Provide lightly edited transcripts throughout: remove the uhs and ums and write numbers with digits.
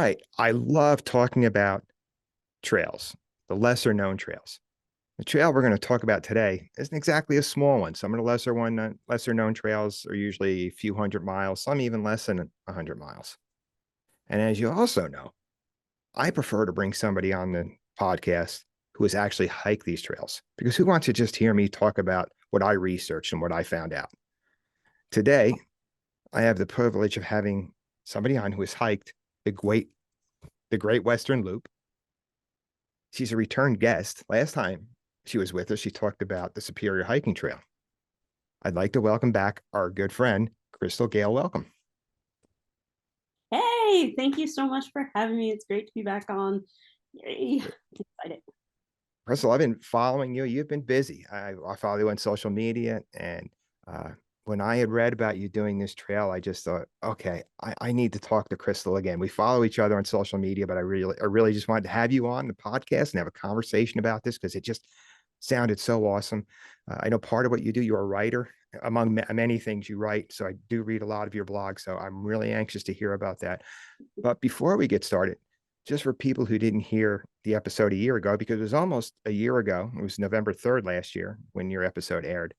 right. I love talking about trails, the lesser known trails. The trail we're going to talk about today isn't exactly a small one. Some of the lesser known trails are usually a few hundred miles, some even less than 100 miles. And as you also know, I prefer to bring somebody on the podcast who has actually hiked these trails because who wants to just hear me talk about what I researched and what I found out? Today, I have the privilege of having somebody on who has hiked the Great Western Loop. She's a return guest. Last time she was with us, she talked about the Superior Hiking Trail. I'd like to welcome back our good friend, Crystal Gail Welcome. Hey, thank you so much for having me. It's great to be back on. Yay. I'm excited. Crystal, I've been following you. You've been busy. I follow you on social media. And when I had read about you doing this trail, I just thought, okay, I need to talk to Crystal again. We follow each other on social media, but I really just wanted to have you on the podcast and have a conversation about this because it just sounded so awesome. I know part of what you do, you're a writer. Among many things you write. So I do read a lot of your blog. So I'm really anxious to hear about that. But before we get started, just for people who didn't hear the episode a year ago, because it was almost a year ago, it was November 3rd last year when your episode aired.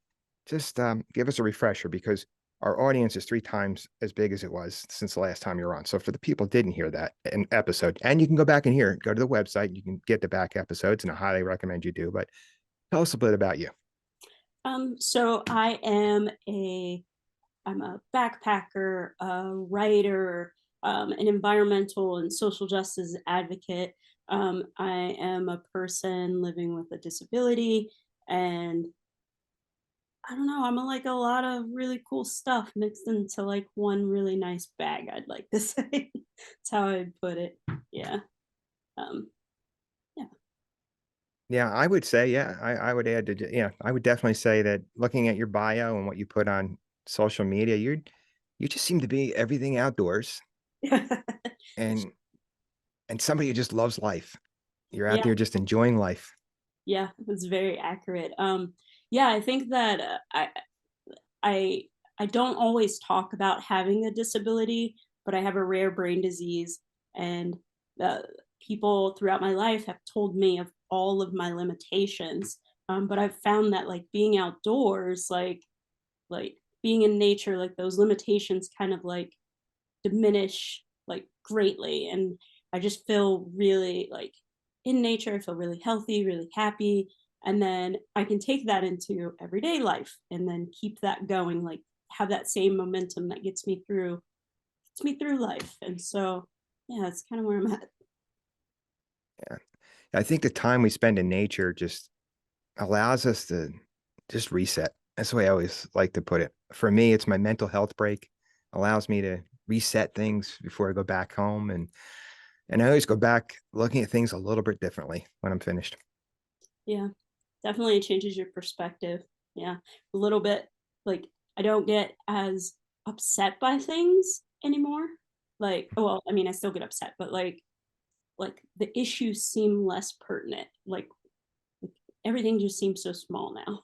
Just give us a refresher because our audience is 3 times as big as it was since the last time you were on. So for the people who didn't hear that an episode, and you can go back and hear it, go to the website, you can get the back episodes, and I highly recommend you do. But tell us a bit about you. So I'm a backpacker, a writer, an environmental and social justice advocate. I am a person living with a disability, and I don't know, like a lot of really cool stuff mixed into like one really nice bag, I'd like to say. That's how I'd put it. Yeah. Um, yeah. Yeah, I would say, yeah, I would add to, yeah, I would definitely say that looking at your bio and what you put on social media, you just seem to be everything outdoors and somebody who just loves life. You're out Yeah. there just enjoying life. Yeah, that's very accurate. Yeah, I think that I I don't always talk about having a disability, but I have a rare brain disease, and uh, people throughout my life have told me of all of my limitations. But I've found that like being outdoors, like being in nature, like those limitations kind of like diminish like greatly, and I just feel really like in nature I feel really healthy, really happy, and then I can take that into everyday life and then keep that going, like have that same momentum that gets me through life. And so yeah, that's kind of where I'm at. Yeah. I think the time we spend in nature just allows us to just reset. That's the way I always like to put it. For me, it's my mental health break, allows me to reset things before I go back home. And I always go back looking at things a little bit differently when I'm finished. Yeah, definitely changes your perspective. Yeah, a little bit. Like I don't get as upset by things anymore. Like, well, I mean, I still get upset, but like the issues seem less pertinent. Like everything just seems so small now.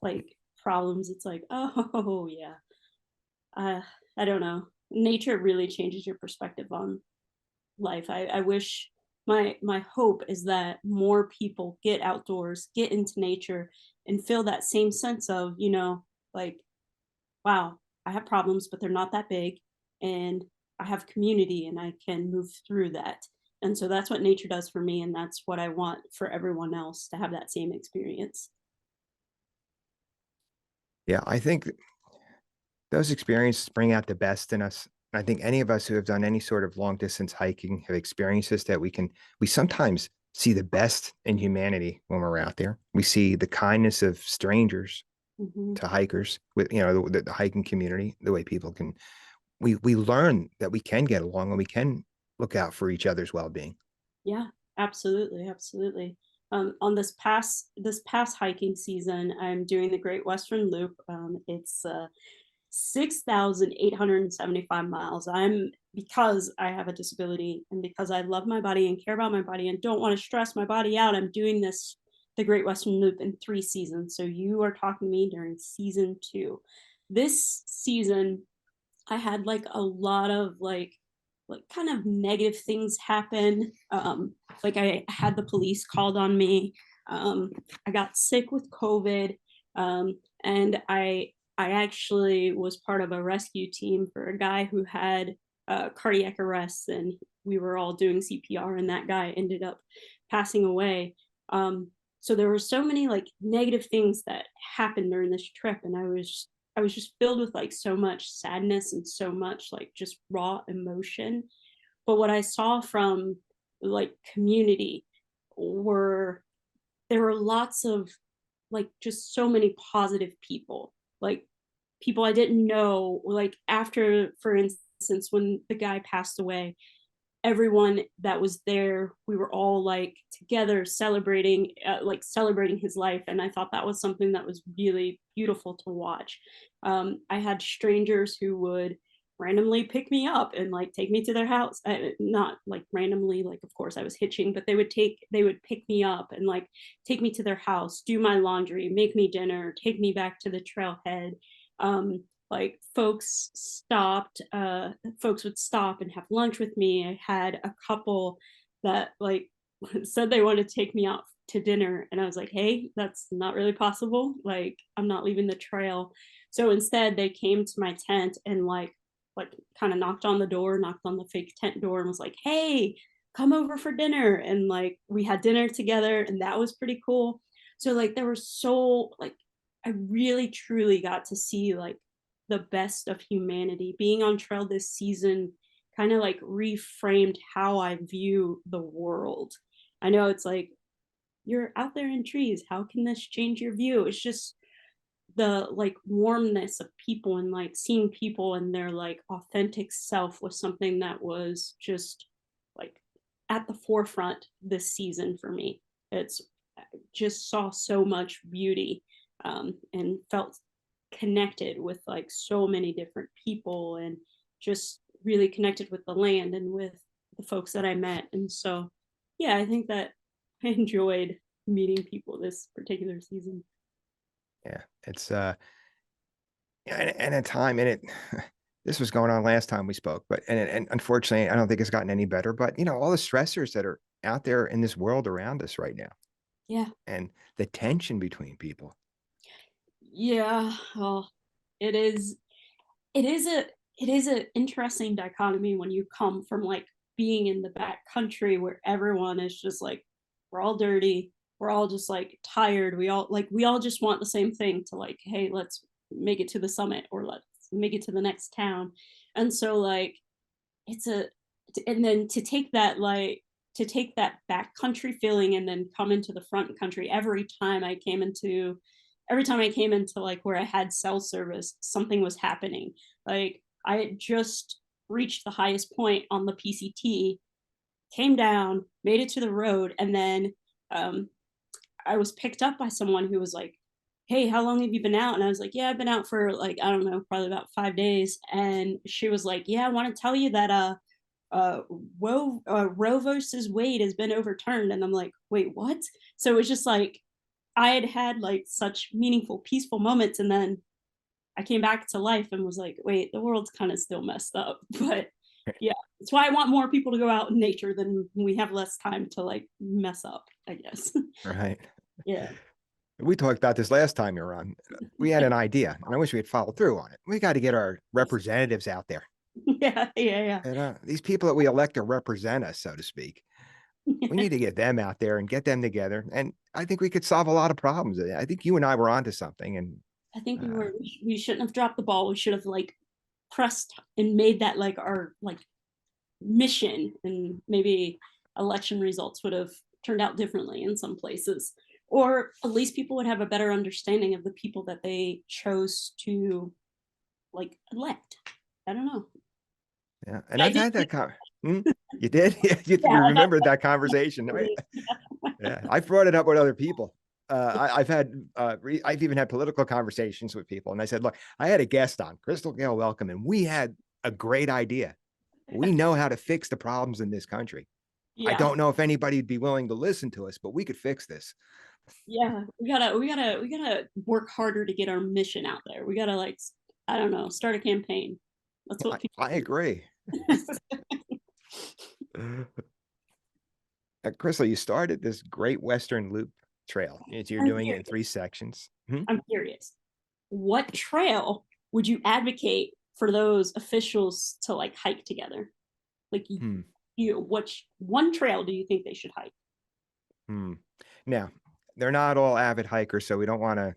Like problems, it's like, oh yeah. Uh, I don't know. Nature really changes your perspective on life. I wish my hope is that more people get outdoors, get into nature, and feel that same sense of, like, wow, I have problems, but they're not that big, and I have community and I can move through that. And so that's what nature does for me, and that's what I want for everyone else to have that same experience. Yeah, I think those experiences bring out the best in us. I think any of us who have done any sort of long distance hiking have experiences that we sometimes see the best in humanity when we're out there. We see the kindness of strangers Hmm. to hikers with, the hiking community, the way people can, we learn that we can get along and we can look out for each other's well-being. Yeah, absolutely, absolutely. On this past hiking season, I'm doing the Great Western Loop. It's 6,875 miles. I'm Because I have a disability and because I love my body and care about my body and don't want to stress my body out. I'm doing the Great Western Loop in 3 seasons. So you are talking to me during season 2. This season, I had like a lot of like like kind of negative things happen. Like I had the police called on me. Um, I got sick with COVID, and I actually was part of a rescue team for a guy who had cardiac arrest, and we were all doing CPR, and that guy ended up passing away. So there were so many like negative things that happened during this trip, and I was just filled with like so much sadness and so much like just raw emotion. But what I saw from like community were there were lots of like just so many positive people, like people I didn't know, like after, for instance, when the guy passed away, everyone that was there, we were all like together celebrating, like celebrating his life, and I thought that was something that was really beautiful to watch. I had strangers who would randomly pick me up and like take me to their house, not like randomly, like of course I was hitching, but they would pick me up and like take me to their house, do my laundry, make me dinner, take me back to the trailhead. Like folks would stop and have lunch with me. I had a couple that like said they wanted to take me out to dinner, and I was like, hey, that's not really possible, like I'm not leaving the trail. So instead they came to my tent and like kind of knocked on the door, knocked on the fake tent door, and was like, hey, come over for dinner, and like we had dinner together, and that was pretty cool. So like there was so like I really truly got to see like the best of humanity. Being on trail this season kind of like reframed how I view the world. I know it's like you're out there in trees. How can this change your view? It's just the like warmness of people and like seeing people and their like authentic self was something that was just like at the forefront this season for me. It's just saw so much beauty, and felt connected with like so many different people, and just really connected with the land and with the folks that I met. And so, yeah, I think that I enjoyed meeting people this particular season. Yeah, it's yeah, and a time and it this was going on last time we spoke, but and unfortunately, I don't think it's gotten any better. But all the stressors that are out there in this world around us right now, Yeah. and the tension between people. Yeah. Well, it is it is a it is an interesting dichotomy when you come from like being in the back country where everyone is just like we're all dirty, we're all just like tired, we all just want the same thing to like, hey, let's make it to the summit or let's make it to the next town. And so like it's a and then to take that back country feeling and then come into the front country every time I came into like where I had cell service, something was happening. Like I had just reached the highest point on the PCT, came down, made it to the road, and then um, I was picked up by someone who was like, hey, how long have you been out? And I was like, yeah, I've been out for like, I don't know, probably about 5 days. And she was like, yeah, I want to tell you that Roe versus Wade has been overturned. And I'm like, wait, what? So it was just like I had had like such meaningful, peaceful moments, and then I came back to life and was like, wait, the world's kind of still messed up. But yeah, that's why I want more people to go out in nature than we have less time to like mess up, I guess. Right. Yeah. We talked about this last time you were on. We had an idea, and I wish we had followed through on it. We got to get our representatives out there. Yeah, yeah, And these people that we elect to represent us, so to speak, we yeah. need to get them out there and get them together. And I think we could solve a lot of problems. I think you and I were onto something. And I think we uh, were we shouldn't have dropped the ball. We should have like pressed and made that like our like mission, and maybe election results would have turned out differently in some places, or at least people would have a better understanding of the people that they chose to like elect. I don't know. yeah, and I I've did. had that. Hmm? You did? Yeah, You I got remembered that conversation, right? Yeah, I've brought it up with other people. I've even had political conversations with people, and I said, "Look, I had a guest on, Crystal Gail Welcome, and we had a great idea. We know how to fix the problems in this country. I yeah, don't know if anybody'd be willing to listen to us, but we could fix this." yeah. We gotta work harder to get our mission out there. We gotta like I don't know, start a campaign. That's what I people agree. need. Crystal, you started this Great Western Loop Trail. You're I'm doing it in curious. 3 sections. Hmm? I'm curious. What trail would you advocate for those officials to like hike together? Like Hmm. which one trail do you think they should hike? Hmm. Now, they're not all avid hikers, so we don't want to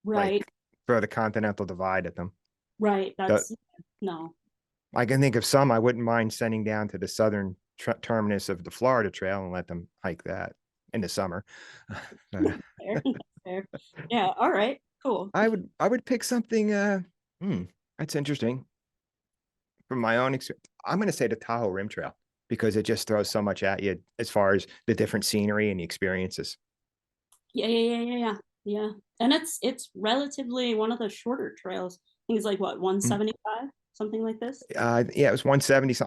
Right, like throw the continental divide at them. right. The, That's no. I can think of some I wouldn't mind sending down to the southern terminus of the Florida Trail and let them hike that in the summer. But Fair. Fair. Yeah, all right, cool. I would pick something hmm, that's interesting from my own experience. I'm going to say the Tahoe Rim Trail because it just throws so much at you as far as the different scenery and the experiences. Yeah, yeah, yeah, yeah, yeah. Yeah. And it's relatively one of the shorter trails. I think it's like what, Mm. 175, something like this. Yeah, it was 170. So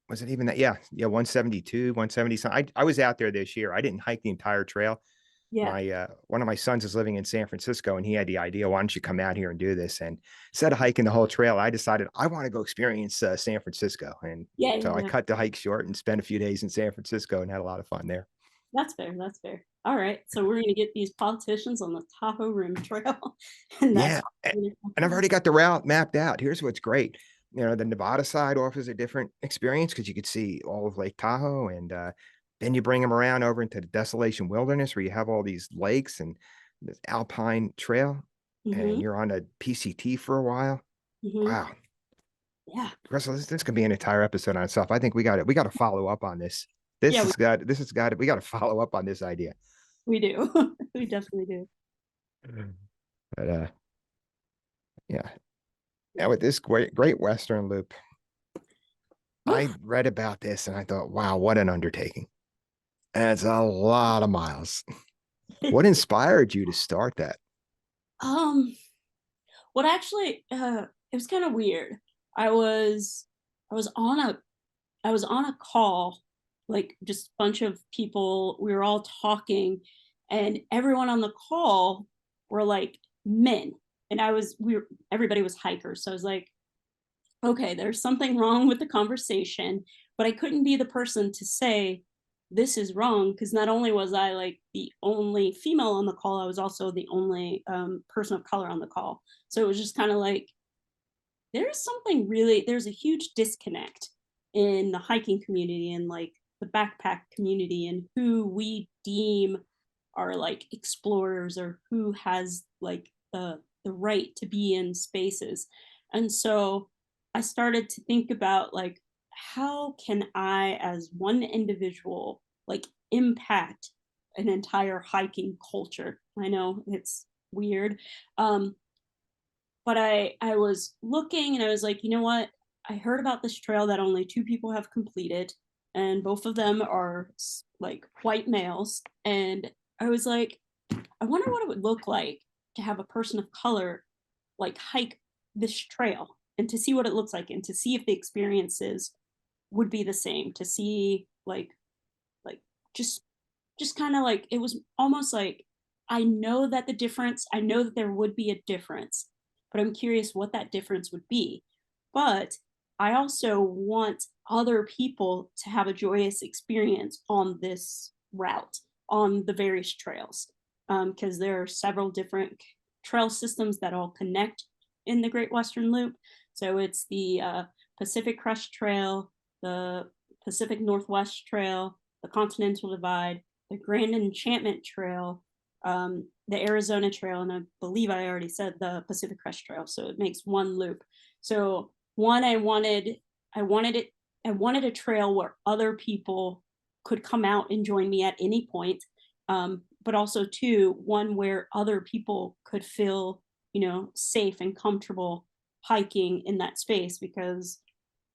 was it even that? Yeah, yeah, 172, 170. So I was out there this year. I didn't hike the entire trail. Yeah. My one of my sons is living in San Francisco and he had the idea, why don't you come out here and do this? And instead of hiking the whole trail, I decided I want to go experience San Francisco. And Yeah, so yeah, I yeah. cut the hike short and spent a few days in San Francisco and had a lot of fun there. That's fair. That's fair. All right. So we're gonna get these politicians on the Tahoe Rim Trail, and that's Yeah. And I've already got the route mapped out. Here's what's great. The Nevada side offers a different experience because you could see all of Lake Tahoe. And then you bring them around over into the Desolation Wilderness where you have all these lakes and this alpine trail. And Mm-hmm. you're on a PCT for a while. Mm-hmm. Wow. Yeah. Russell, this could be an entire episode on itself. I think we got it. We got to follow up on this. Yeah, This has got it. We got to follow up on this idea. we do. We definitely do. But yeah. Now with this Great Western Loop, I read about this and I thought, wow, what an undertaking. That's a lot of miles. What inspired you to start that? um what actually it was kind of weird. I was I was on a I was on a call, like just a bunch of people. We were all talking, and everyone on the call were like men. And everybody was hikers. So I was like, okay, there's something wrong with the conversation, but I couldn't be the person to say this is wrong because not only was I like the only female on the call, I was also the only person of color on the call. So it was just kind of like there's a huge disconnect in the hiking community and like the backpack community and who we deem are like explorers or who has like the right to be in spaces. And so I started to think about like how can I as one individual like impact an entire hiking culture. I know it's weird. um but I was looking and I was like, you know what? I heard about this trail that only two people have completed, and both of them are like white males. And I was like, I wonder what it would look like to have a person of color like hike this trail and to see what it looks like and to see if the experiences would be the same. To see like just kind of like it was almost like I know that there would be a difference, but I'm curious what that difference would be. But I also want other people to have a joyous experience on this route, on the various trails, because there are several different trail systems that all connect in the Great Western Loop. So it's the Pacific Crest Trail, the Pacific Northwest Trail, the Continental Divide, the Grand Enchantment Trail, the Arizona Trail, and I believe I already said the Pacific Crest Trail. So it makes one loop. So one, I wanted it, I wanted a trail where other people could come out and join me at any point. But also two, one where other people could feel, safe and comfortable hiking in that space because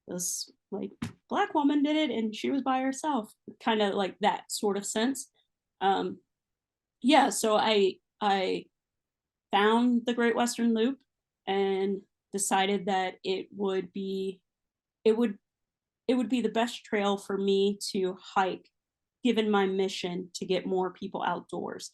this like black woman did it and she was by herself, kind of like that sort of sense. um yeah, so I found the Great Western Loop and decided that it would it would be the best trail for me to hike given my mission to get more people outdoors.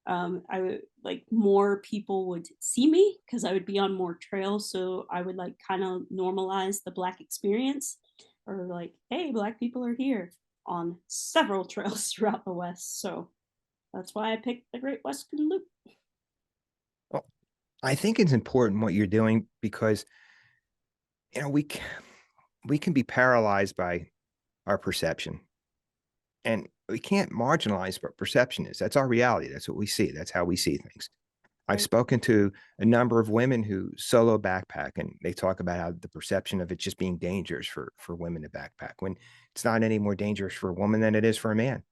I would like more people would see me because I would be on more trails, so I would like kind of normalize the black experience. or like, hey, Black people are here on several trails throughout the West. So that's why I picked the Great Western Loop. Well, I think it's important what you're doing because you know we can be paralyzed by our perception, and we can't marginalize what perception is. That's our reality. That's what we see. That's how we see things. I've Right. spoken to a number of women who solo backpack, and they talk about how the perception of it just being dangerous for women to backpack when it's not any more dangerous for a woman than it is for a man.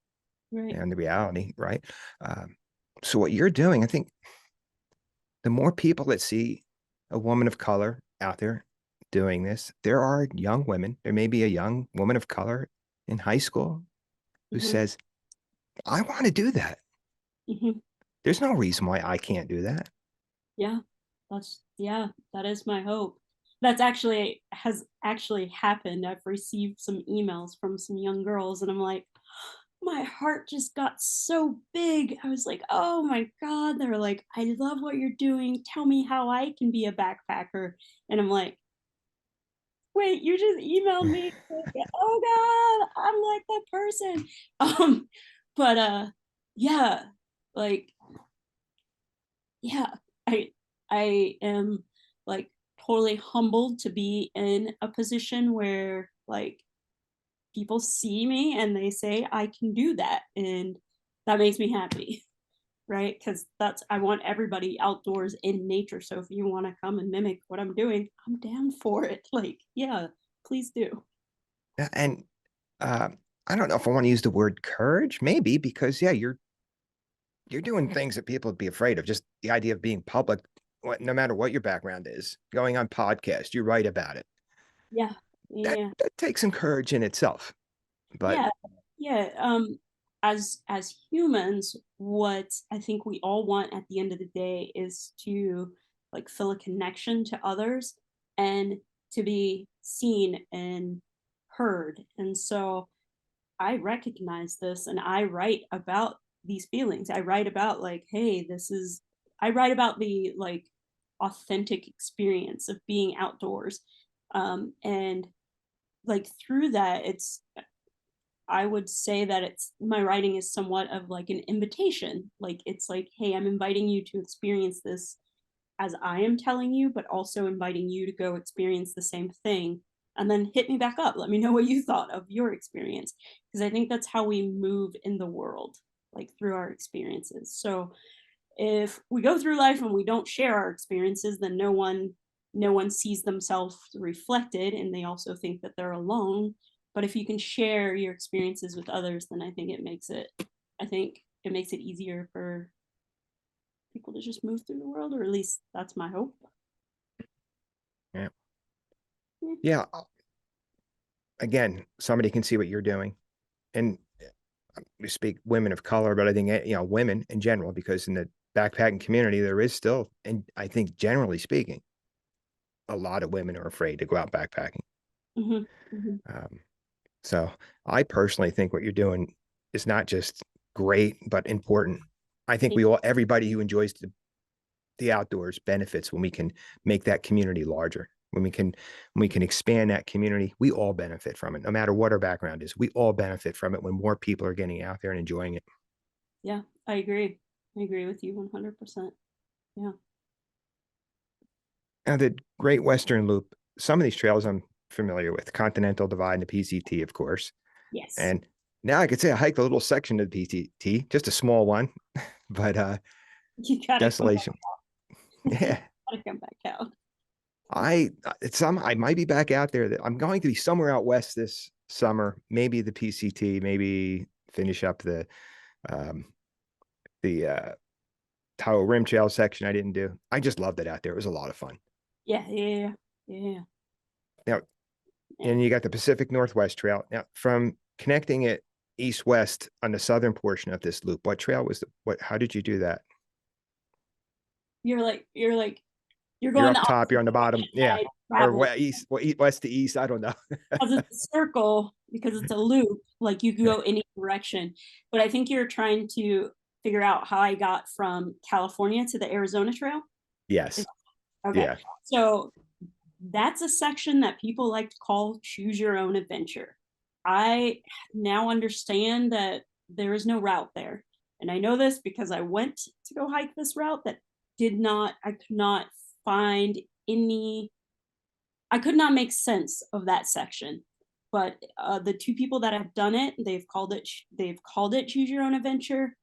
Right. And the reality, right? Um, so what you're doing, I think, the more people that see a woman of color out there doing this, there are young women. There may be a young woman of color in high school who Hmm. says, "I want to do that. Hmm. There's no reason why I can't do that." Yeah, yeah, that is my hope. That's actually has actually happened. I've received some emails from some young girls, and I'm like, my heart just got so big. I was like, oh my God. They're like, I love what you're doing. Tell me how I can be a backpacker. And I'm like, wait, you just emailed me. Oh God, I'm like that person. But yeah, like yeah, I I am like totally humbled to be in a position where like people see me and they say I can do that, and that makes me happy, right? Because that's I want everybody outdoors in nature. So if you want to come and mimic what I'm doing, I'm down for it. Like, yeah, please do. And uh, I don't know if I want to use the word courage, maybe because yeah, you're doing things that people would be afraid of. Just the idea of being public, no matter what your background is, going on podcast, you write about it. Yeah, That yeah. that takes some courage in itself. But Yeah, yeah. As humans, what I think we all want at the end of the day is to like feel a connection to others and to be seen and heard. And so I recognize this and I write about these feelings. I write about like, hey, this is I write about the like authentic experience of being outdoors. And like through that, it's I would say that it's my writing is somewhat of like an invitation. Like it's like, hey, I'm inviting you to experience this as I am telling you, but also inviting you to go experience the same thing. And then hit me back up. Let me know what you thought of your experience. Because I think that's how we move in the world, like through our experiences. So if we go through life and we don't share our experiences, then no one sees themselves reflected, and they also think that they're alone. But if you can share your experiences with others, then I think it makes it easier for people to just move through the world, or at least that's my hope. yeah, Yeah. yeah. Again, somebody can see what you're doing, and we speak women of color, but I think women in general, because in the backpacking community there is still, and I think generally speaking, a lot of women are afraid to go out backpacking. Hmm. Hmm. Um, so I personally think what you're doing is not just great, but important. I think everybody who enjoys the outdoors benefits when we can make that community larger. When we can expand that community, we all benefit from it, no matter what our background is. We all benefit from it when more people are getting out there and enjoying it. Yeah, I agree. I agree with you 100%. Yeah. Now, the Great Western Loop, some of these trails I'm familiar with, Continental Divide and the PCT, of course. Yes. And now I could say I hiked a little section of the PCT, just a small one, but You gotta come back. desolation. Yeah. Gotta come back out. I might be back out there. I'm going to be somewhere out west this summer, maybe the PCT, maybe finish up um, the Tahoe Rim Trail section I didn't do. I just loved it out there. It was a lot of fun. Yeah, yeah, yeah, Now, yeah. and you got the Pacific Northwest Trail. Now, from connecting it east west on the southern portion of this loop, what trail was what? How did you do that? You're You're going the up top. opposite You're on the bottom. direction that Yeah, I or travel. west to east. I don't know. Because it's a circle, because it's a loop, like you can go any direction. But I think you're trying to figure out how I got from California to the Arizona Trail. Yes. Okay. Yeah. So that's a section that people like to call choose your own adventure. I now understand that there is no route there. And I know this because I went to go hike this route that I could not find any, I could not make sense of that section. But the two people that have done it, they've called it choose your own adventure,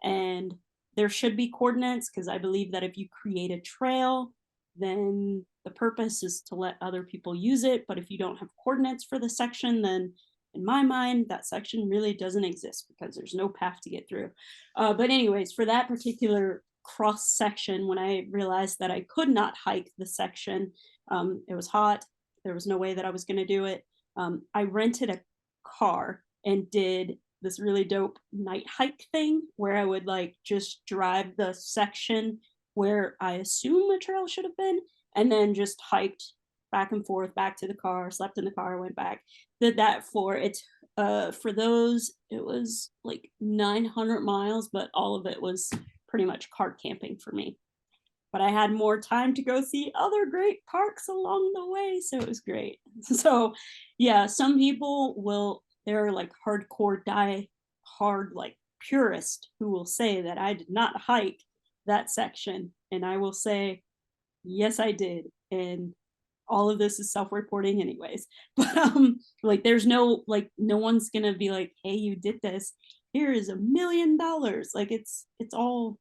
and there should be coordinates because I believe that if you create a trail, then the purpose is to let other people use it. But if you don't have coordinates for the section, then in my mind, that section really doesn't exist because there's no path to get through. But anyways, for that particular cross section, when I realized that I could not hike the section, it was hot. There was no way that I was going to do it. I rented a car and did this really dope night hike thing where I would like just drive the section where I assume a trail should have been, and then just hiked back and forth back to the car, slept in the car, went back. Did that for those, it was like 900 miles, but all of it was pretty much car camping for me. But I had more time to go see other great parks along the way, so it was great. So yeah, some people will, they're like hardcore die hard like purist who will say that I did not hike that section, and I will say yes I did, and all of this is self-reporting anyways. But like there's no, like no one's gonna be like, hey, you did this, here is $1 million. Like it's all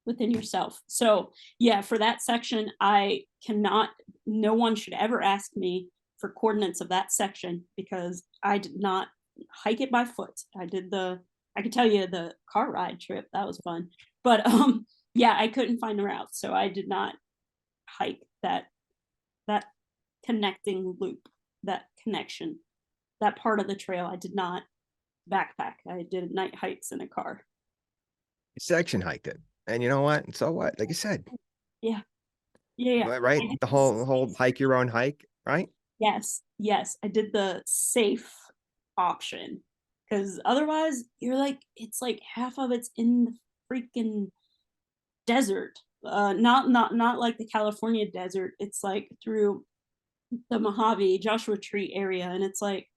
within yourself. So yeah, for that section, I cannot, no one should ever ask me for coordinates of that section because I did not hike it by foot. I could tell you the car ride trip, that was fun. But yeah, I couldn't find the route. So I did not hike that connecting loop, that connection, that part of the trail. I did not backpack. I did night hikes in a car. Section hiked it. And you know what? So what? Like you said, Yeah. Yeah. Yeah. right? The whole hike your own hike, right? Yes, yes, I did the safe option because otherwise you're like, it's like half of it's in the freaking desert. Not like the California desert. It's like through the Mojave Joshua Tree area, and it's like,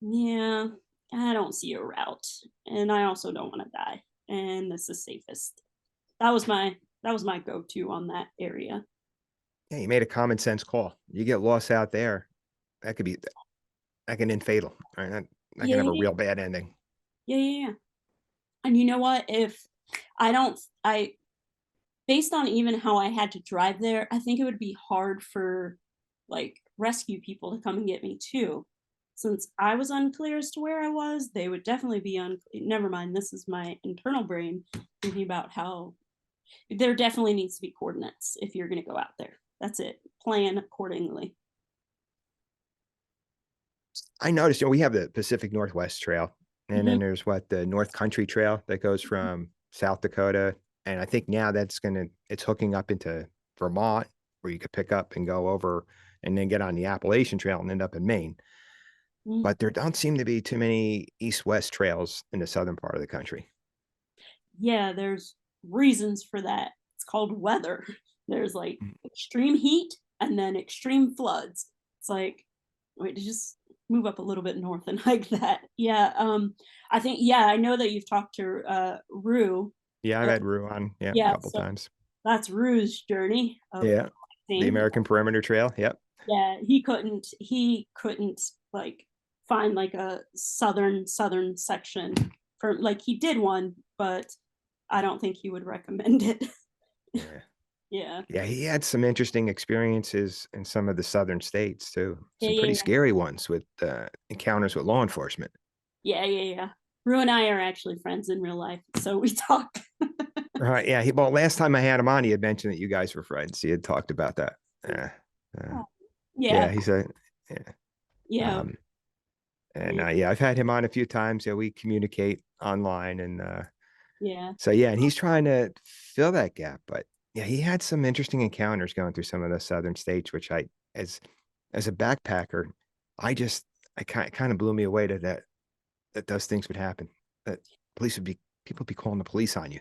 yeah, I don't see a route, and I also don't want to die, and this is safest. That was my go-to on that area. Yeah, you made a common sense call. You get lost out there, that could be that can end fatal. Right? That can Yeah, have a yeah, real bad ending. yeah, yeah, yeah. And you know what? If I don't, I based on even how I had to drive there, I think it would be hard for like rescue people to come and get me too. Since I was unclear as to where I was, they would definitely be unclear. Never mind, this is my internal brain thinking about how there definitely needs to be coordinates if you're going to go out there. That's it. Plan accordingly. I noticed, we have the Pacific Northwest Trail, and Hmm. then there's what the North Country Trail that goes from South Dakota, and I think now it's hooking up into Vermont, where you could pick up and go over, and then get on the Appalachian Trail and end up in Maine. But there don't seem to be too many east-west trails in the southern part of the country. Yeah, there's reasons for that. It's called weather. There's like Mm. extreme heat and then extreme floods. It's like, wait, just move up a little bit north and hike that. Yeah, I think, yeah, I know that you've talked to Rue. Yeah, I've Uh, had Rue on, yeah, a yeah, couple so times. that's Rue's journey of Yeah, the collecting. American Perimeter Trail. Yep. Yeah, he couldn't like find like a southern section for, like he did one, but I don't think he would recommend it. Yeah. Yeah. Yeah, he had some interesting experiences in some of the southern states too. Yeah, Some yeah, pretty yeah. scary ones with encounters with law enforcement. Yeah, yeah, yeah. Rue and I are actually friends in real life, so we talk. Right. Yeah. Well, last time I had him on, he had mentioned that you guys were friends. He had talked about that. Uh, Oh, yeah, yeah. He said, yeah. yeah, Um, and yeah, yeah, I've had him on a few times. Yeah, we communicate online, and yeah, so yeah, and he's trying to fill that gap. But yeah, he had some interesting encounters going through some of the southern states, which as as a backpacker, I kind of blew me away that those things would happen. That police would be people would be calling the police on you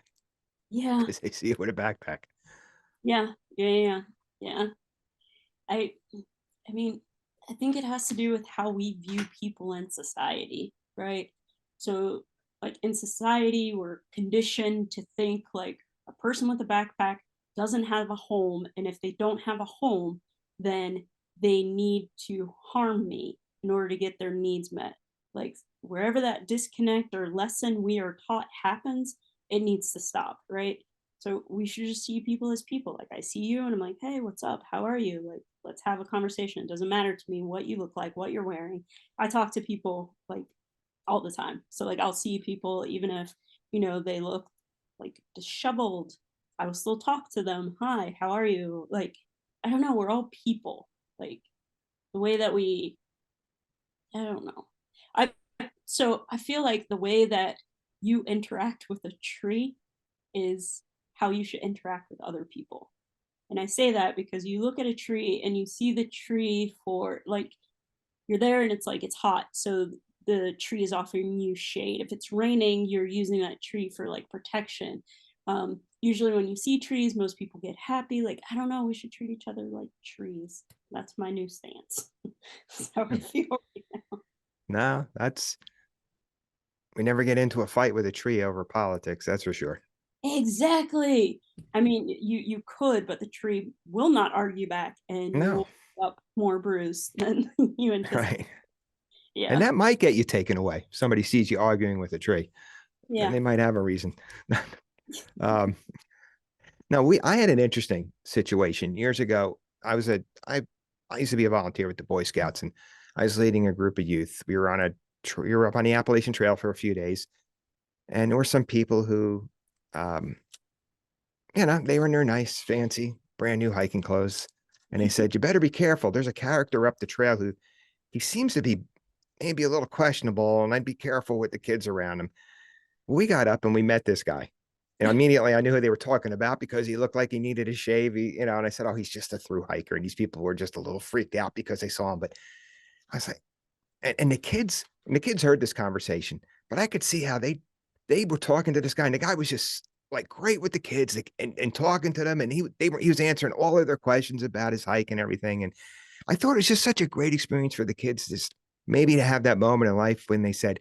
yeah, because they see you with a backpack. yeah, yeah, yeah, yeah. I I mean, I think it has to do with how we view people in society, right? So, like in society, we're conditioned to think like a person with a backpack doesn't have a home. And if they don't have a home, then they need to harm me in order to get their needs met. Like wherever that disconnect or lesson we are taught happens, it needs to stop, right? So we should just see people as people. Like I see you and I'm like, hey, what's up? How are you? Like, let's have a conversation. It doesn't matter to me what you look like, what you're wearing. I talk to people like all the time. So like I'll see people even if, they look like disheveled. I will still talk to them. Hi, how are you? Like, I don't know, we're all people. Like the way that I don't know. I so I feel like the way that you interact with a tree is how you should interact with other people. And I say that because you look at a tree and you see the tree for like you're there and it's like it's hot, so the tree is offering you shade. If it's raining, you're using that tree for like protection. Usually when you see trees, most people get happy. Like, I don't know, we should treat each other like trees. That's my new stance. That's how I feel right now. No, we never get into a fight with a tree over politics, that's for sure. Exactly. I mean, you could, but the tree will not argue back, and you No, will end up more bruised than you anticipate. right. And Yeah, that might get you taken away. Somebody sees you arguing with a tree, and yeah. they might have a reason. um, no, I had an interesting situation years ago. I used to be a volunteer with the Boy Scouts, and I was leading a group of youth. We were up on the Appalachian Trail for a few days, and there were some people who, um, they were in their nice, fancy, brand new hiking clothes, and they said, "You better be careful. There's a character up the trail who he seems to be maybe a little questionable, and I'd be careful with the kids around him." We got up and we met this guy. And immediately I knew who they were talking about because he looked like he needed a shave. And I said, "Oh, he's just a through hiker." And these people were just a little freaked out because they saw him. But I was like, and the kids heard this conversation, but I could see how they were talking to this guy, and the guy was just like great with the kids, like, and talking to them, and he was answering all of their questions about his hike and everything. And I thought it was just such a great experience for the kids, just maybe to have that moment in life when they said,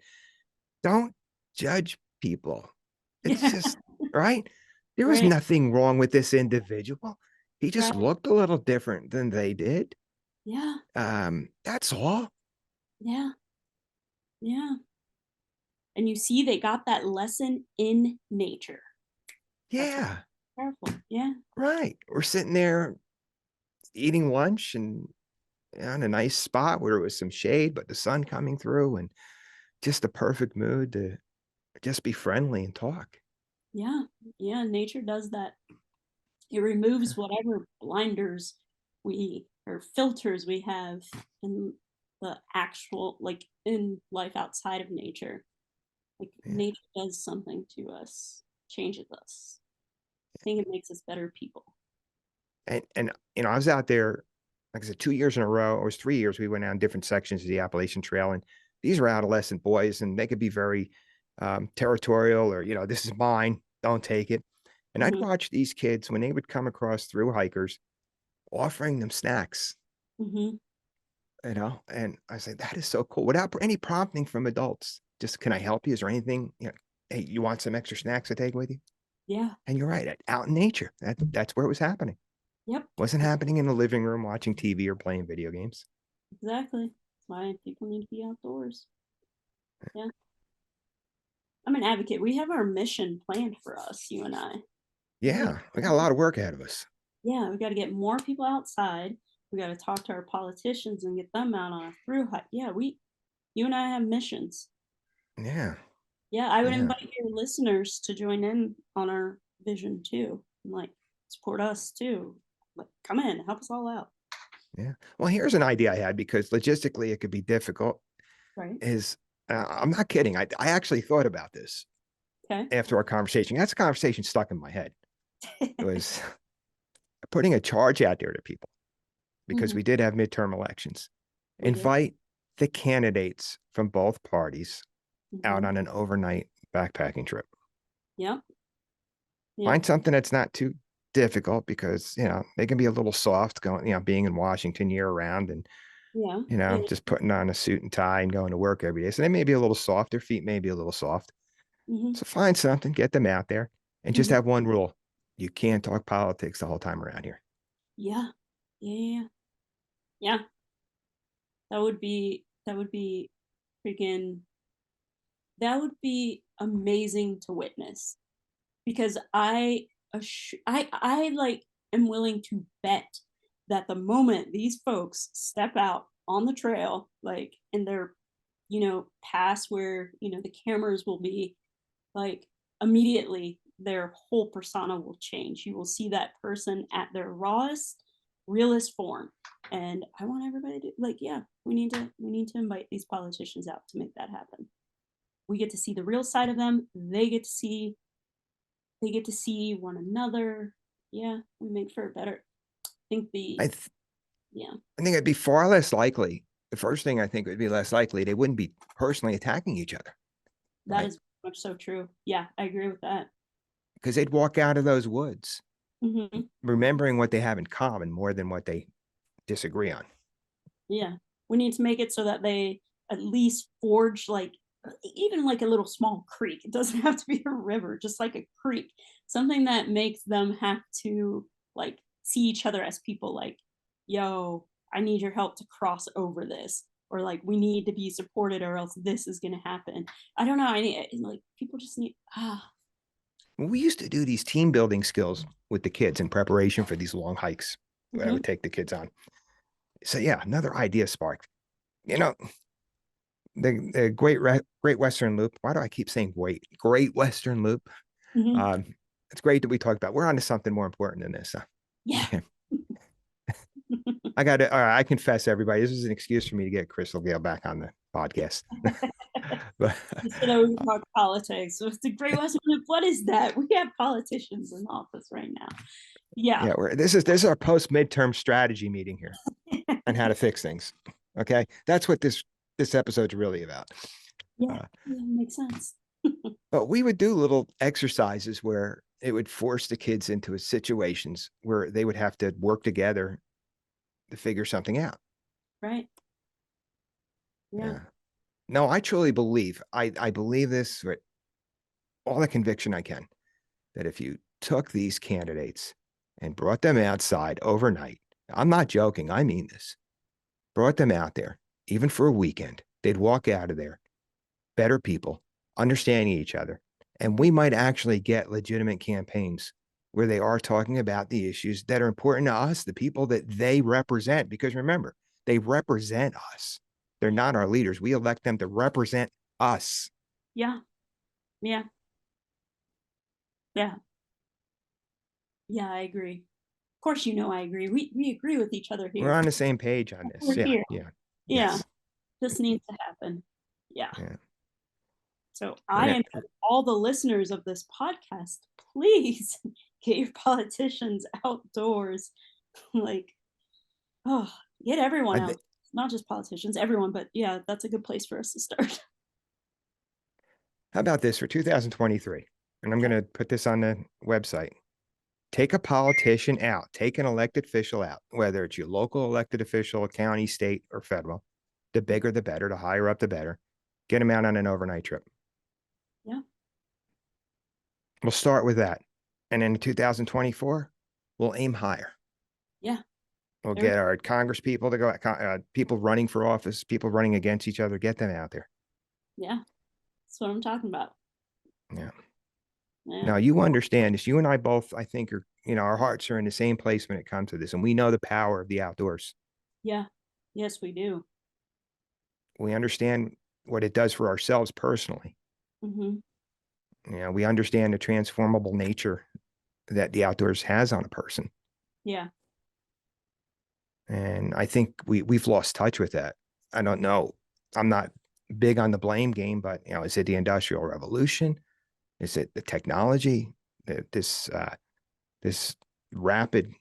"Don't judge people. It's Yeah, just right. There was right, nothing wrong with this individual. He just right. looked a little different than they did. Yeah, That's all." yeah, yeah. And you see, they got that lesson in nature. That's what's Yeah, powerful. Yeah, right. We're sitting there eating lunch and on a nice spot where it was some shade, but the sun coming through and just the perfect mood to just be friendly and talk. yeah, yeah. Nature does that. It removes whatever blinders we or filters we have in the actual, like in life outside of nature. Like Yeah. nature does something to us, changes us. I think it makes us better people. And I was out there, like I said, 2 years in a row, or it was 3 years. We went down different sections of the Appalachian Trail, and these are adolescent boys, and they could be very territorial, or this is mine, don't take it. And I'd Hmm. watch these kids when they would come across through hikers, offering them snacks, Hmm. and I say that is so cool without any prompting from adults. Just, can I help you? Is there anything? Hey, you want some extra snacks to take with you? Yeah. And you're right, out in nature, that's where it was happening. Yep. Wasn't happening in the living room watching TV or playing video games. Exactly. That's why people need to be outdoors. Yeah. I'm an advocate. We have our mission planned for us, you and I. We gotta Yeah, we got a lot of work ahead of us. Yeah, we got to get more people outside. We got to talk to our politicians and get them out on a through hike. Yeah, you and I have missions. Yeah, Yeah, I would yeah, invite your listeners to join in on our vision too. And like support us too. Like come in, help us all out. yeah. Well, here's an idea I had because logistically it could be difficult. Right. Is I'm not kidding. I actually thought about this Okay. after our conversation. That's a conversation stuck in my head. It was putting a charge out there to people because Hmm. we did have midterm elections. We did. Invite the candidates from both parties out Hmm. on an overnight backpacking trip. Yep. Yep. Find something that's not too difficult because, they can be a little soft going, being in Washington year round and, Yeah. Yeah. just putting on a suit and tie and going to work every day. So they may be a little soft. Their feet may be a little soft. Hmm. So find something, get them out there, and just Hmm. have one rule. You can't talk politics the whole time around here. Yeah. Yeah. Yeah. Yeah. That would be freaking, that would be amazing to witness, because I like am willing to bet that the moment these folks step out on the trail, like in their, past where, the cameras will be, like immediately their whole persona will change. You will see that person at their rawest, realest form. And I want everybody to, like, yeah, we need to invite these politicians out to make that happen. We get to see the real side of them. They get to see one another. Yeah, we make for a better. I think I, the th- Yeah, I think it'd be far less likely. The first thing I think would be less likely they wouldn't be personally attacking each other, that right? is much so true. Yeah, I agree with that. Because they'd walk out of those woods Hmm. remembering what they have in common more than what they disagree on. Yeah, we need to make it so that they at least forge, like, even like a little small creek. It doesn't have to be a river, just like a creek, something that makes them have to, like, see each other as people. Like, yo, I need your help to cross over this, or like we need to be supported, or else this is gonna happen. I don't know. I need, like, people just need, We used to do these team building skills with the kids in preparation for these long hikes that I mhm, would take the kids on. So yeah, another idea sparked. You know, the Great Western Loop. Why do I keep saying Great Western Loop? mhm. Um, it's great that we talked about. We're on to something more important than this. Yeah. I got to. I confess, everybody, this is an excuse for me to get Crystal Gale back on the podcast. But Just so that we can talk politics. So it's the Great Western Loop. What is that? We have politicians in office right now. Yeah. yeah, this is our post midterm strategy meeting here on how to fix things. Okay, that's what this episode's really about. Yeah. Uh, Yeah, makes sense. but we would do little exercises where it would force the kids into situations where they would have to work together to figure something out. Right. Yeah. Yeah. No, I truly believe, I believe this with all the conviction I can, that if you took these candidates and brought them outside overnight, I'm not joking, I mean this, brought them out there, even for a weekend, they'd walk out of there better people, understanding each other. And we might actually get legitimate campaigns where they are talking about the issues that are important to us, the people that they represent. Because remember, they represent us. They're not our leaders. We elect them to represent us. Yeah. Yeah. Yeah. Yeah, I agree. Of course, I agree. We agree with each other We're here. on the same page on this. We're Yeah. here. Yeah. Yeah. Yes. This needs to happen. Yeah. Yeah. So We're I gonna, invite all the listeners of this podcast, please get your politicians outdoors. Like, oh, get everyone I out. th- Not just politicians, everyone, but yeah, that's a good place for us to start. how about this for 2023? And I'm going to put this on the website. Take a politician out, take an elected official out, whether it's your local elected official, county, state, or federal. The bigger, the better, the higher up, the better. Get them out on an overnight trip. Yeah. We'll start with that. And in 2024, we'll aim higher. Yeah. We'll There we get our Congress people to go, people running for office, people running against each other, get them out there. Yeah. That's what I'm talking about. Yeah. Yeah. Now, you understand this. You and I both, I think, are, our hearts are in the same place when it comes to this. And we know the power of the outdoors. Yeah. Yes, we do. We understand what it does for ourselves personally. Hmm. We understand the transformable nature that the outdoors has on a person. Yeah. And I think we've lost touch with that. I don't know. I'm not big on the blame game, but is it the Industrial Revolution? Is it the technology? This rapid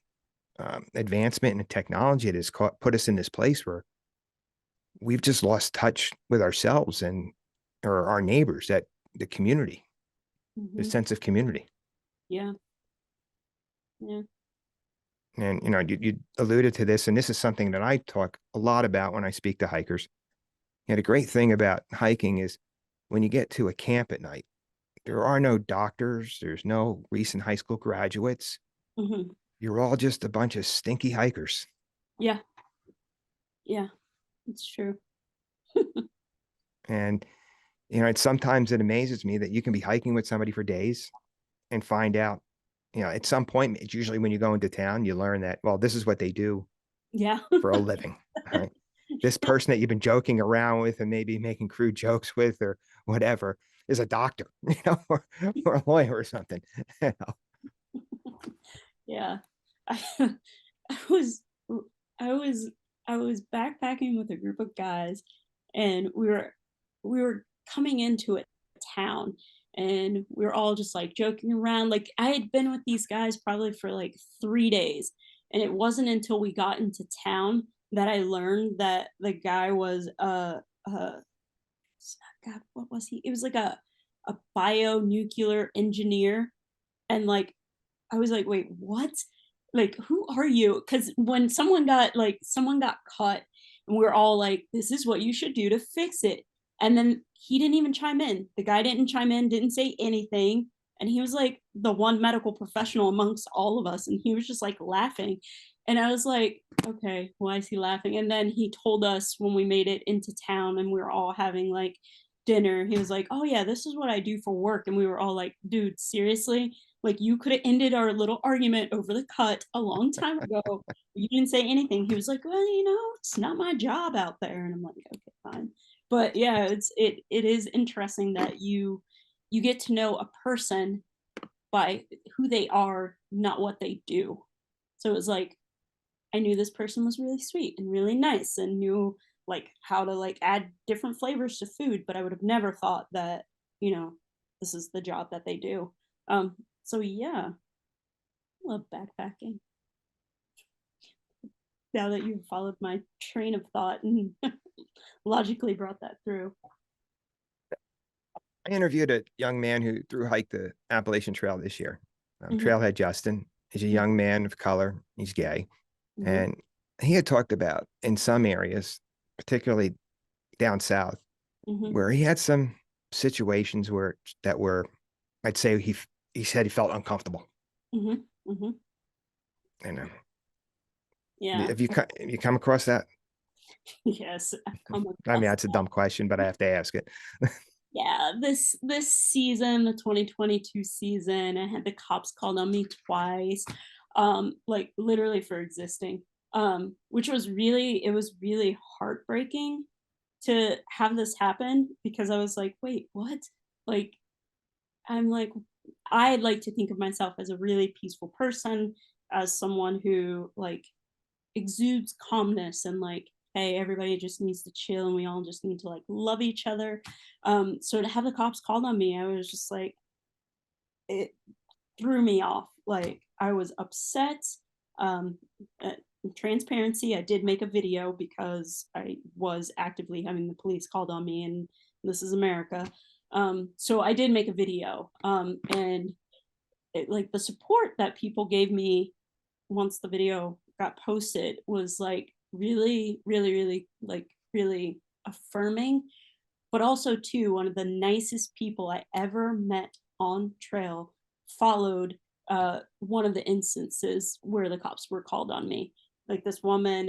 advancement in technology that has put us in this place where we've just lost touch with ourselves and or our neighbors, that the community, the Hmm. sense of community. Yeah. Yeah. And you alluded to this, and this is something that I talk a lot about when I speak to hikers. And a great thing about hiking is when you get to a camp at night, there are no doctors, there's no recent high school graduates. Hmm. You're all just a bunch of stinky hikers. Yeah. Yeah. It's true. And sometimes it amazes me that you can be hiking with somebody for days and find out, at some point, it's usually when you go into town, you learn that, well, this is what they do Yeah. for a living. Right? This person that you've been joking around with and maybe making crude jokes with or whatever is a doctor, or a lawyer or something. You know? Yeah. I, I was I was I was backpacking with a group of guys, and we were coming into a town, and we were all just like joking around. Like, I had been with these guys probably for like 3 days, and it wasn't until we got into town that I learned that the guy was a God, what was he? It was like a bionuclear engineer, and like I was like, "Wait, what? Like, who are you?" Because when someone got caught, and we are all like, "This is what you should do to fix it." And then he didn't even chime in. The guy didn't chime in, didn't say anything. And he was like the one medical professional amongst all of us. And he was just like laughing. And I was like, okay, why is he laughing? And then he told us when we made it into town and we were all having like dinner, he was like, "Oh, yeah, this is what I do for work." And we were all like, "Dude, seriously? Like, you could have ended our little argument over the cut a long time ago. You didn't say anything." He was like, "Well, it's not my job out there." And I'm like, "Okay, fine." But yeah, it is interesting that you get to know a person by who they are, not what they do. So it was like I knew this person was really sweet and really nice and knew like how to like add different flavors to food, but I would have never thought that, you know, this is the job that they do. So yeah, I love backpacking. Now that you've followed my train of thought and logically brought that through. I interviewed a young man who through hiked the Appalachian Trail this year. Hmm. Trailhead Justin. He's a young man of color. He's gay. Hmm. And he had talked about in some areas, particularly down south, Hmm. where he had some situations that were, I'd say he said he felt uncomfortable. Hmm. Hmm. And Yeah. have you come across that? Yes, I've come I mean, across. that's a dumb question, but I have to ask it. Yeah, this season, the 2022 season, I had the cops called on me twice, like literally for existing. Which was really heartbreaking to have this happen because I was like, wait, what? Like, I'm like, I like to think of myself as a really peaceful person, as someone who like exudes calmness and like, hey, everybody just needs to chill and we all just need to like love each other. So to have the cops called on me, I was just like, it threw me off. Like, I was upset. Um, uh, Transparency, I did make a video because I was actively having the police called on me, and this is America. So I did make a video, and like the support that people gave me once the video got posted was like really like really affirming, but also too one of the nicest people I ever met on trail followed one of the instances where the cops were called on me. Like this woman,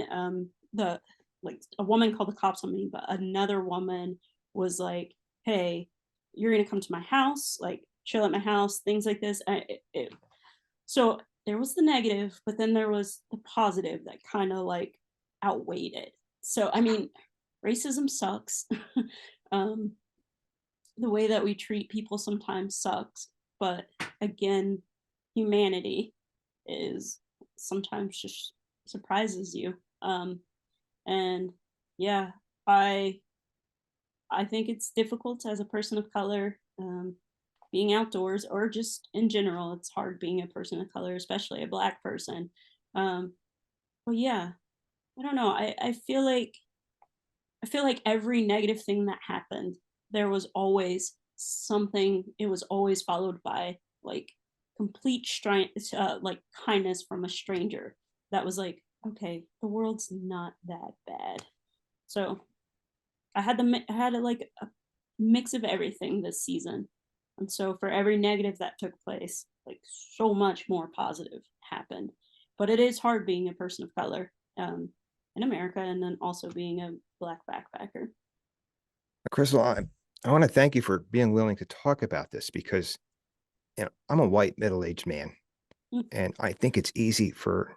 the like a woman called the cops on me, but another woman was like, "Hey, you're gonna come to my house, like chill at my house, things like this." So there was the negative, but then there was the positive that kind of like outweighed it. So I mean, racism sucks. um, the way that we treat people sometimes sucks, but again, humanity is sometimes just surprises you. And yeah, I I think it's difficult as a person of color, being outdoors or just in general. It's hard being a person of color, especially a black person. Um, but yeah, I don't know. I feel like every negative thing that happened, there was always something. It was always followed by like complete like kindness from a stranger that was like, okay, the world's not that bad. So I had like a mix of everything this season. And so for every negative that took place, like so much more positive happened. But it is hard being a person of color in America, and then also being a black backpacker. Crystal, I want to thank you for being willing to talk about this because I'm a white middle-aged man, Mm. and I think it's easy for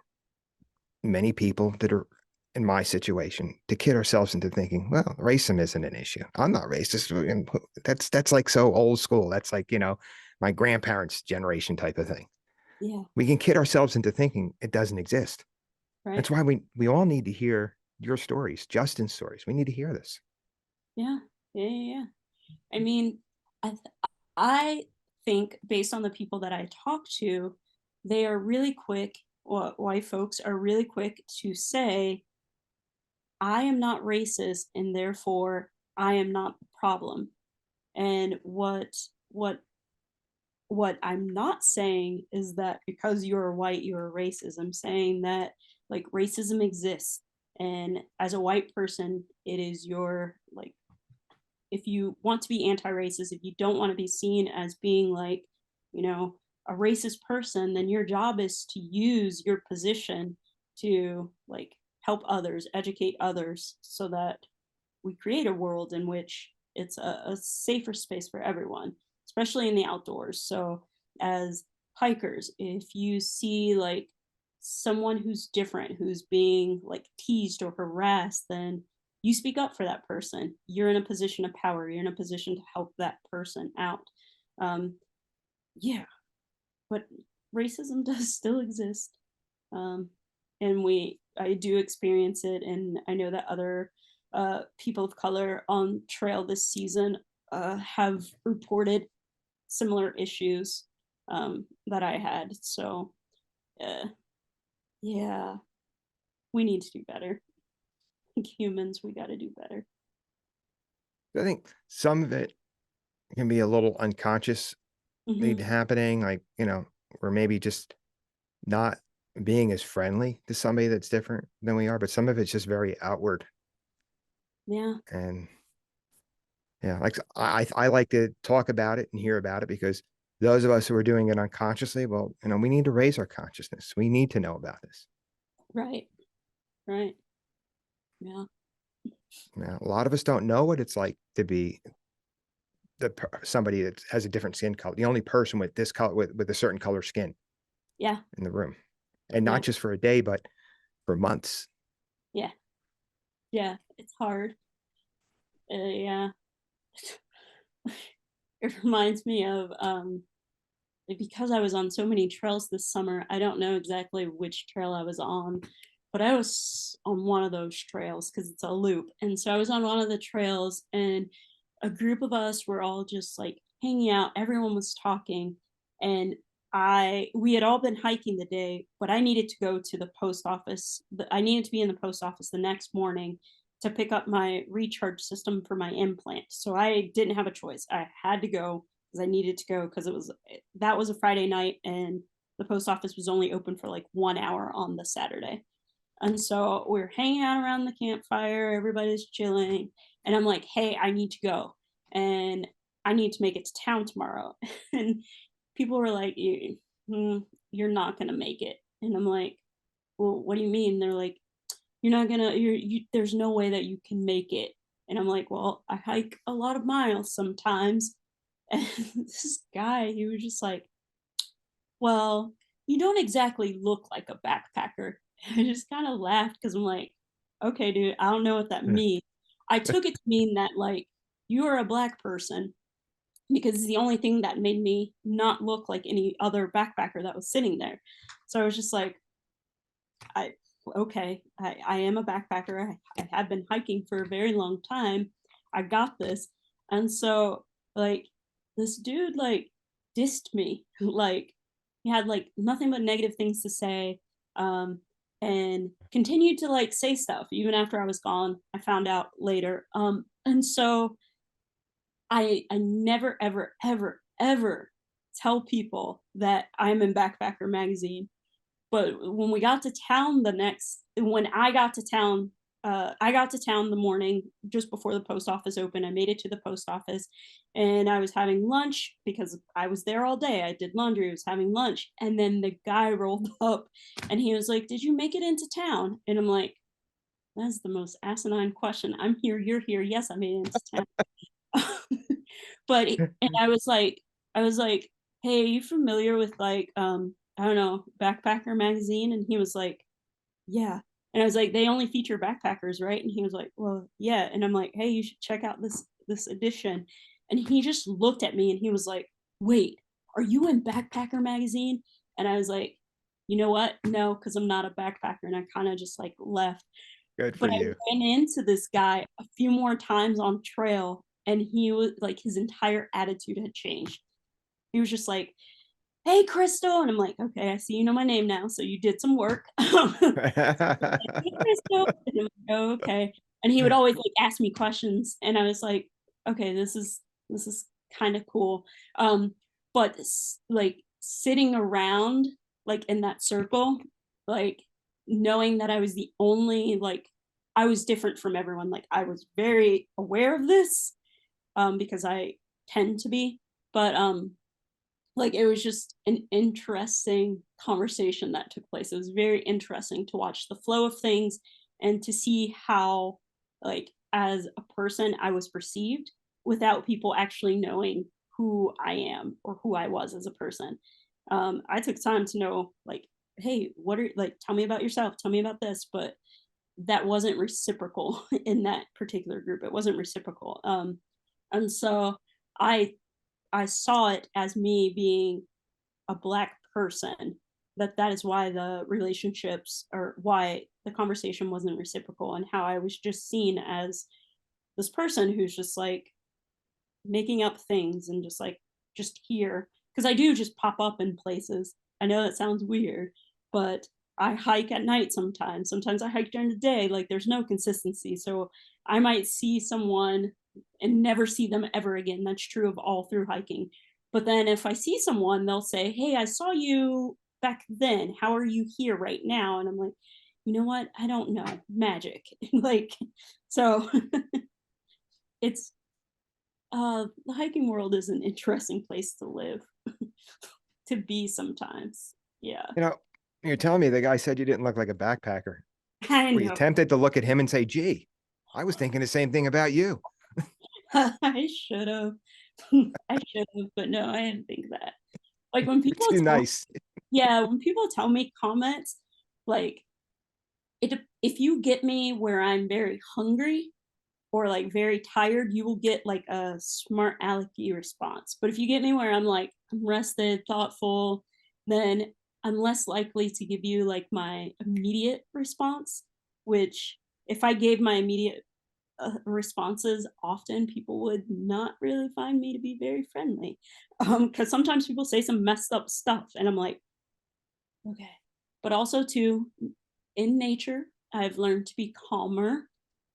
many people that are in my situation to kid ourselves into thinking, well, racism isn't an issue. I'm not racist. And that's like so old school. That's like, my grandparents' generation type of thing. Yeah, We can kid ourselves into thinking it doesn't exist. right. That's why we all need to hear your stories, Justin's stories. We need to hear this. Yeah, yeah, yeah, yeah. I mean, I think based on the people that I talk to, they are really quick. White folks are really quick to say, "I am not racist, and therefore I am not the problem." And what I'm not saying is that because you're white, you're racist. I'm saying that like racism exists, and as a white person, it is your like if you want to be anti-racist, if you don't want to be seen as being like, you know, a racist person, then your job is to use your position to like help others, educate others so that we create a world in which it's a safer space for everyone, especially in the outdoors. So as hikers, if you see like someone who's different, who's being like teased or harassed, then you speak up for that person. You're in a position of power. You're in a position to help that person out. Um, yeah, but racism does still exist, um, and I do experience it, and I know that other people of color on trail this season have reported similar issues that I had. So uh, yeah, we need to do better. Like humans, we got to do better. I think some of it can be a little unconsciously Hmm. happening, like, or maybe just not being as friendly to somebody that's different than we are, but some of it's just very outward. Yeah, And yeah, like I like to talk about it and hear about it because those of us who are doing it unconsciously, well, we need to raise our consciousness. We need to know about this. right, right. Yeah, Now, a lot of us don't know what it's like to be somebody that has a different skin color, the only person with this color with a certain color skin yeah, in the room, and yeah, not just for a day, but for months. yeah, yeah. It's hard. Yeah. It reminds me of because I was on so many trails this summer, I don't know exactly which trail I was on, but I was on one of those trails because it's a loop. And so I was on one of the trails, and a group of us were all just like hanging out. Everyone was talking, and we had all been hiking the day, but I needed to go to the post office. I needed to be in the post office the next morning to pick up my recharge system for my implant. So I didn't have a choice. I had to go because I needed to go because that was a Friday night, and the post office was only open for like 1 hour on the Saturday. And so we're hanging out around the campfire, everybody's chilling, and I'm like, "Hey, I need to go, and I need to make it to town tomorrow." And people were like, "You're not gonna make it." And I'm like, "Well, what do you mean?" They're like, "You're not gonna. There's no way that you can make it." And I'm like, "Well, I hike a lot of miles sometimes." And this guy, he was just like, "Well, you don't exactly look like a backpacker." I just kind of laughed because I'm like, "Okay, dude, I don't know what that means." I took it to mean that like you are a black person because it's the only thing that made me not look like any other backpacker that was sitting there. So I was just like, I okay, I am a backpacker. I have been hiking for a very long time. I got this. And so like this dude like dissed me. Like he had like nothing but negative things to say. Um and continued to like say stuff even after I was gone. I found out later. And so I never ever ever ever tell people that I'm in Backpacker magazine. But when we got to town when I got to town the morning just before the post office opened. I made it to the post office and I was having lunch because I was there all day. I did laundry, I was having lunch. And then the guy rolled up and he was like, "Did you make it into town?" And I'm like, "That's the most asinine question. I'm here, you're here. Yes, I made it into town." And I was like, "Hey, are you familiar with like I don't know, Backpacker magazine?" And he was like, "Yeah." And I was like, "They only feature backpackers, right?" And he was like, "Well, yeah." And I'm like, "Hey, you should check out this edition." And he just looked at me and he was like, "Wait, are you in Backpacker magazine?" And I was like, "You know what? No, because I'm not a backpacker." And I kind of just like left. Good for But I you. ran into this guy a few more times on trail, and he was like, his entire attitude had changed. He was just like, "Hey, Crystal." And I'm like, "Okay, I see you know my name now. So you did some work." "Hey, Crystal." And I'm like, "Oh, okay." And he would always like ask me questions. And I was like, "Okay, this is kind of cool." But like sitting around like in that circle, like knowing that I was the only like I was different from everyone. Like I was very aware of this because I tend to be. But like it was just an interesting conversation that took place. It was very interesting to watch the flow of things and to see how like as a person I was perceived without people actually knowing who I am or who I was as a person. I took time to know like, "Hey, what are like tell me about yourself, tell me about this," but that wasn't reciprocal in that particular group. It wasn't reciprocal. And so I I saw it as me being a Black person, that is why the relationships or why the conversation wasn't reciprocal, and how I was just seen as this person who's just like making up things and just here because I do just pop up in places. I know that sounds weird, but I hike at night sometimes. Sometimes I hike during the day. Like there's no consistency. So I might see someone and never see them ever again. That's true of all through hiking. But then if I see someone, they'll say, "Hey, I saw you back then. How are you here right now?" And I'm like, "You know what? I don't know. Magic." Like so it's the hiking world is an interesting place to live, to be sometimes. Yeah, You know, you're telling me the guy said you didn't look like a backpacker. I Were you know. tempted to look at him and say, "Gee, I was thinking the same thing about you"? I should have. I should have, but no, I didn't think that. Like when You're people too tell, nice. yeah, when people tell me comments, like if you get me where I'm very hungry or like very tired, you will get like a smart alecky response. But if you get me where I'm like I'm rested, thoughtful, then I'm less likely to give you like my immediate response. Which if I gave my immediate responses, often people would not really find me to be very friendly. Because sometimes people say some messed up stuff, and I'm like, okay. But also too, in nature, I've learned to be calmer.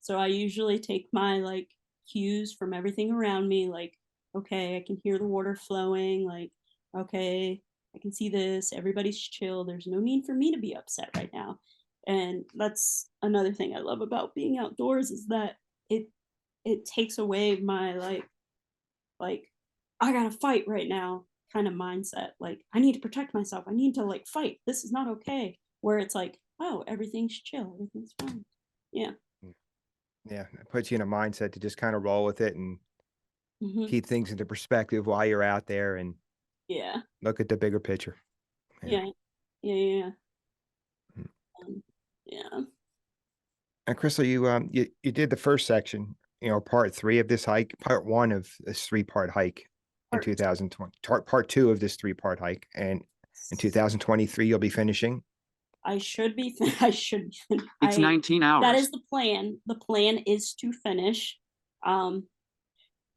So I usually take my like cues from everything around me, like, okay, I can hear the water flowing, like, okay, I can see this, everybody's chill. There's no need for me to be upset right now. And that's another thing I love about being outdoors is that it it takes away my like I gotta fight right now kind of mindset. Like I need to protect myself. I need to like fight. This is not okay. Where it's like, oh, everything's chill, everything's fine. Yeah. Mm, yeah, it puts you in a mindset to just kinda roll with it and Hmm. keep things into perspective while you're out there and Yeah. look at the bigger picture. Yeah. Yeah. Yeah. Yeah. Mm. Um, yeah. And Crystal, you did the first section, part 3 of this hike, part 1 of this three-part hike in Art. 2020, part 2 of this three-part hike, and in 2023, you'll be finishing? I should be. I should. It's I. 19 That hours. is the plan. The plan is to finish. Um,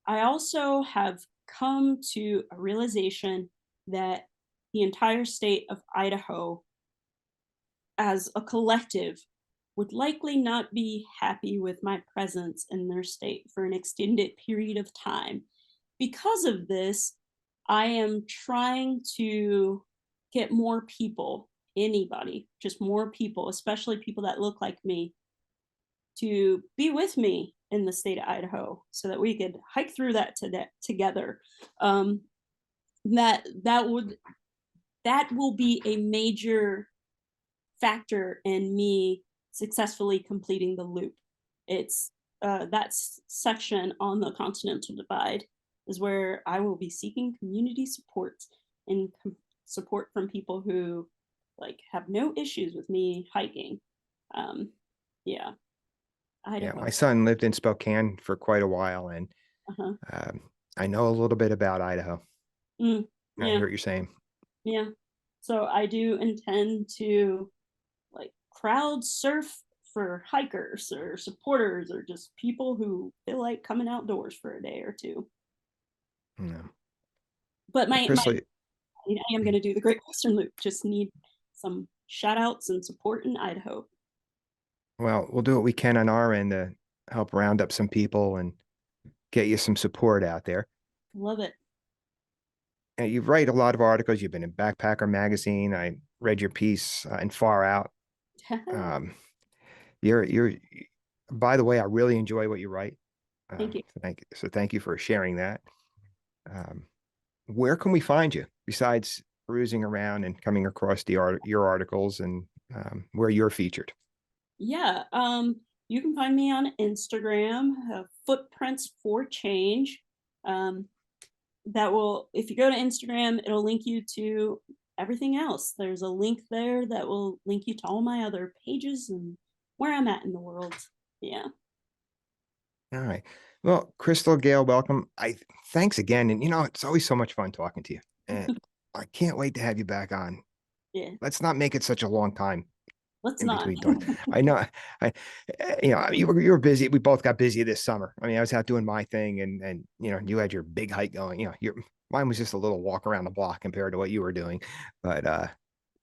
I also have come to a realization that the entire state of Idaho as a collective would likely not be happy with my presence in their state for an extended period of time. Because of this, I am trying to get more people, anybody, just more people, especially people that look like me, to be with me in the state of Idaho so that we could hike through that together. Um, that that would that will be a major factor in me successfully completing the loop. It's that section on the Continental Divide is where I will be seeking community support and support from people who like have no issues with me hiking. Um, yeah, Yeah, Idaho. my son lived in Spokane for quite a while, and Uh-huh. um, I know a little bit about Idaho. Mm, I hear yeah, what you're saying. yeah. So I do intend to like crowd surf for hikers or supporters or just people who feel like coming outdoors for a day or two. Yeah. But Well, Crystal, I am going to do the Great Western Loop. Just need some shout outs and support in Idaho. well, we'll do what we can on our end to help round up some people and get you some support out there. Love it. And you write a lot of articles. You've been in Backpacker magazine. I read your piece in Far Out. Um, you're. By the way, I really enjoy what you write. Thank you. So thank you for sharing that. Um, where can we find you besides perusing around and coming across your articles and where you're featured? Yeah. You can find me on Instagram, Footprints for Change. Um, that will, if you go to Instagram, it'll link you to everything else. There's a link there that will link you to all my other pages and where I'm at in the world. Yeah. All right. Well, Crystal, Gail, welcome. Thanks again. And it's always so much fun talking to you. And I can't wait to have you back on. Yeah. Let's not make it such a long time Let's in not. between doing. I know I you were busy. We both got busy this summer. I mean, I was out doing my thing and you had your big hike going. Your mine was just a little walk around the block compared to what you were doing. But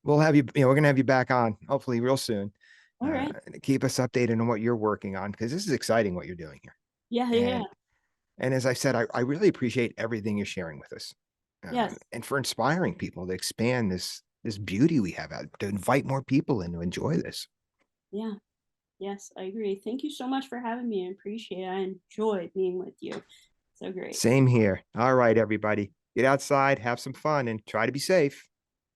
we'll have you, we're gonna have you back on hopefully real soon. All right. Keep us updated on what you're working on because this is exciting what you're doing here. Yeah. Yeah. And as I said, I really appreciate everything you're sharing with us, Yes. and for inspiring people to expand this beauty we have out to invite more people in to enjoy this. Yeah. Yes, I agree. Thank you so much for having me. I appreciate it. I enjoy being with you. So great. Same here. All right, everybody, get outside, have some fun, and try to be safe.